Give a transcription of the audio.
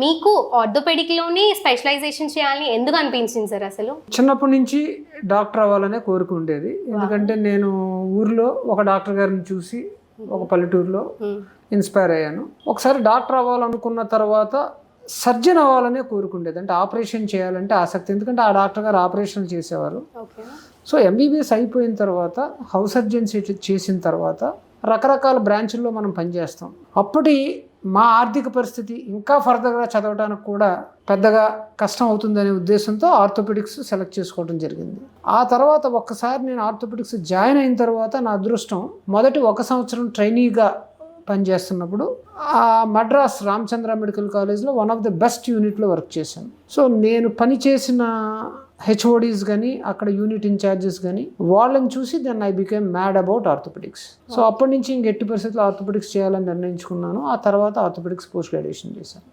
మీకు ఆర్థోపెడిక్లోనే స్పెషలైజేషన్ చేయాలని ఎందుకు అనిపించింది సార్ అసలు? చిన్నప్పటి నుంచి డాక్టర్ అవ్వాలనే కోరిక ఉండేది. ఎందుకంటే నేను ఊర్లో ఒక డాక్టర్ గారిని చూసి ఒక పల్లెటూరులో ఇన్స్పైర్ అయ్యాను. ఒకసారి డాక్టర్ అవ్వాలనుకున్న తర్వాత సర్జన్ అవ్వాలనే కోరుకుండేది. అంటే ఆపరేషన్ చేయాలంటే ఆసక్తి, ఎందుకంటే ఆ డాక్టర్ గారు ఆపరేషన్లు చేసేవారు. సో ఎంబీబీఎస్ అయిపోయిన తర్వాత హౌస్ సర్జన్సీ చేసిన తర్వాత రకరకాల బ్రాంచుల్లో మనం పనిచేస్తాం. అప్పటి మా ఆర్థిక పరిస్థితి ఇంకా ఫర్దర్గా చదవడానికి కూడా పెద్దగా కష్టం అవుతుందనే ఉద్దేశంతో ఆర్థోపెడిక్స్ సెలెక్ట్ చేసుకోవడం జరిగింది. ఆ తర్వాత ఒక్కసారి నేను ఆర్థోపెడిక్స్ జాయిన్ అయిన తర్వాత నా అదృష్టం, మొదటి 1 సంవత్సరం ట్రైనీగా పనిచేస్తున్నప్పుడు ఆ మద్రాస్ రామచంద్ర మెడికల్ కాలేజ్లో వన్ ఆఫ్ ది బెస్ట్ యూనిట్లో వర్క్ చేశాను. సో నేను పనిచేసిన హెచ్ఓడీస్ కానీ అక్కడ యూనిట్ ఇన్ఛార్జెస్ కానీ వాళ్ళని చూసి then I became mad about orthopaedics. So అప్పటి నుంచి ఇంక ఎట్టి పరిస్థితుల్లో ఆర్థోపెడిక్స్ చేయాలని నిర్ణయించుకున్నాను. ఆ తర్వాత ఆర్థోపెడిక్స్ పోస్ట్ గ్రాడ్యుయేషన్ చేశాను.